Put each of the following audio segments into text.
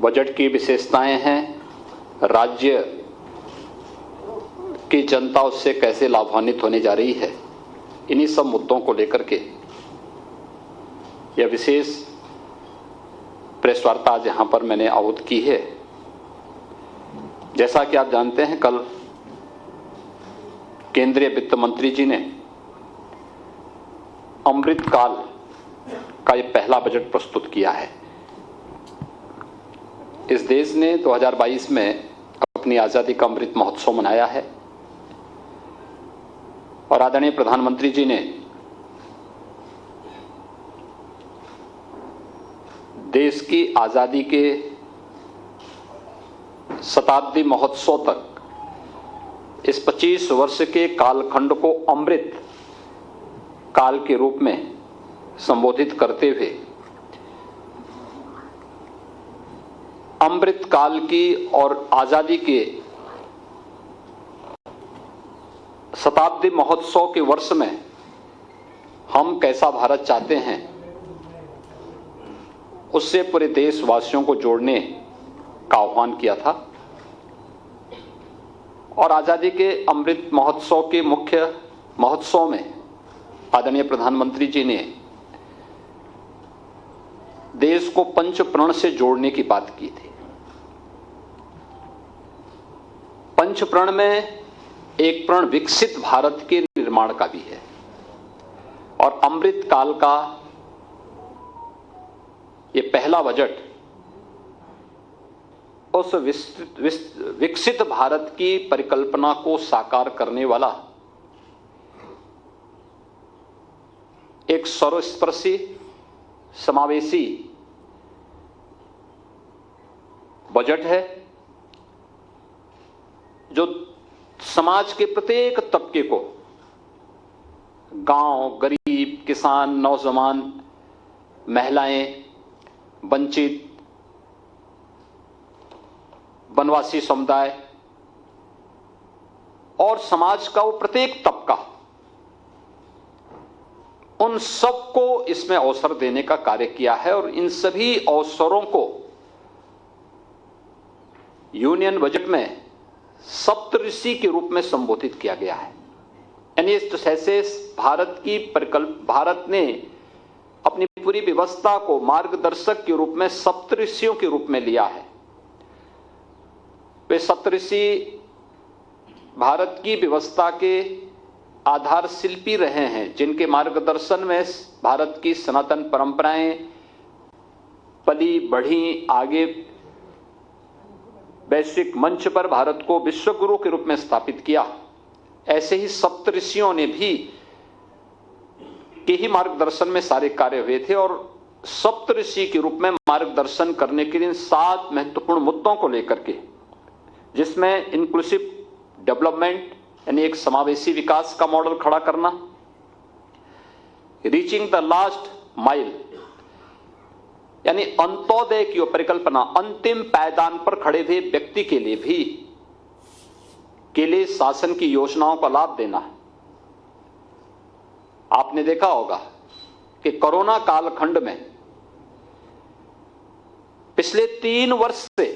Budget की विशेषताएं हैं, राज्य की जनता उससे कैसे लाभान्वित होने जा रही है, इन्हीं सब मुद्दों को लेकर के यह विशेष प्रेस वार्ता आज यहां पर मैंने आहूत की है। जैसा कि आप जानते हैं, कल केंद्रीय वित्त मंत्री जी ने अमृतकाल का ये पहला बजट प्रस्तुत किया है। इस देश ने 2022 में अपनी आजादी का अमृत महोत्सव मनाया है और आदरणीय प्रधानमंत्री जी ने देश की आजादी के शताब्दी महोत्सव तक इस 25 वर्ष के कालखंड को अमृत काल के रूप में संबोधित करते हुए अमृत काल की और आजादी के शताब्दी महोत्सव के वर्ष में हम कैसा भारत चाहते हैं, उससे पूरे देशवासियों को जोड़ने का आह्वान किया था। और आजादी के अमृत महोत्सव के मुख्य महोत्सव में आदरणीय प्रधानमंत्री जी ने देश को पंच प्रण से जोड़ने की बात की थी। पंच प्रण में एक प्रण विकसित भारत के निर्माण का भी है और अमृत काल का ये पहला बजट उस विकसित भारत की परिकल्पना को साकार करने वाला एक सर्वस्पर्शी समावेशी बजट है, जो समाज के प्रत्येक तबके को, गांव, गरीब, किसान, नौजवान, महिलाएं, वंचित, वनवासी समुदाय और समाज का वो प्रत्येक तबका, उन सबको इसमें अवसर देने का कार्य किया है। और इन सभी अवसरों को यूनियन बजट में सप्तऋषि के रूप में संबोधित किया गया है। यानी जैसे भारत ने अपनी पूरी व्यवस्था को मार्गदर्शक के रूप में सप्तऋषियों के रूप में लिया है। वे सप्तऋषि भारत की व्यवस्था के आधार शिल्पी रहे हैं, जिनके मार्गदर्शन में भारत की सनातन परंपराएं पली बढ़ी, आगे वैश्विक मंच पर भारत को विश्व गुरु के रूप में स्थापित किया। ऐसे ही सप्तऋषियों ने भी के ही मार्गदर्शन में सारे कार्य हुए थे और सप्तऋषि के रूप में मार्गदर्शन करने के लिए 7 महत्वपूर्ण मुद्दों को लेकर के, जिसमें इंक्लूसिव डेवलपमेंट यानी एक समावेशी विकास का मॉडल खड़ा करना, रीचिंग द लास्ट माइल यानी अंत्योदय की परिकल्पना, अंतिम पायदान पर खड़े हुए व्यक्ति के लिए शासन की योजनाओं का लाभ देना। आपने देखा होगा कि कोरोना कालखंड में पिछले 3 वर्ष से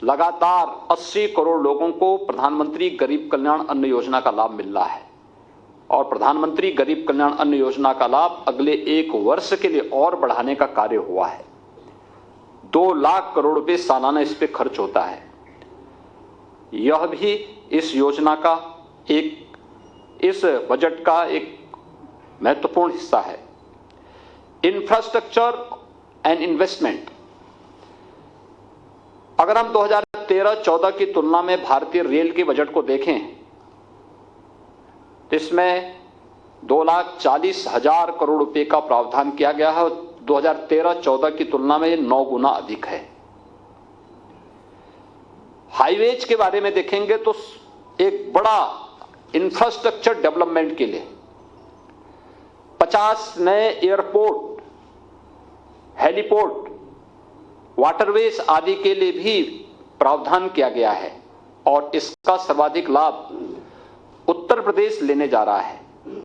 लगातार 80 करोड़ लोगों को प्रधानमंत्री गरीब कल्याण अन्न योजना का लाभ मिल रहा है और प्रधानमंत्री गरीब कल्याण अन्न योजना का लाभ अगले 1 वर्ष के लिए और बढ़ाने का कार्य हुआ है। 2 लाख करोड़ रुपए सालाना इस पे खर्च होता है। यह भी इस योजना का इस बजट का एक महत्वपूर्ण हिस्सा है। इंफ्रास्ट्रक्चर एंड इन्वेस्टमेंट, अगर हम 2013-14 की तुलना में भारतीय रेल के बजट को देखें तो इसमें 2,40,000 करोड़ रुपए का प्रावधान किया गया है। 2013-14 की तुलना में 9 गुना अधिक है। हाईवेज के बारे में देखेंगे तो एक बड़ा इंफ्रास्ट्रक्चर डेवलपमेंट के लिए 50 नए एयरपोर्ट, हेलीपोर्ट, वाटरवेज आदि के लिए भी प्रावधान किया गया है और इसका सर्वाधिक लाभ उत्तर प्रदेश लेने जा रहा है।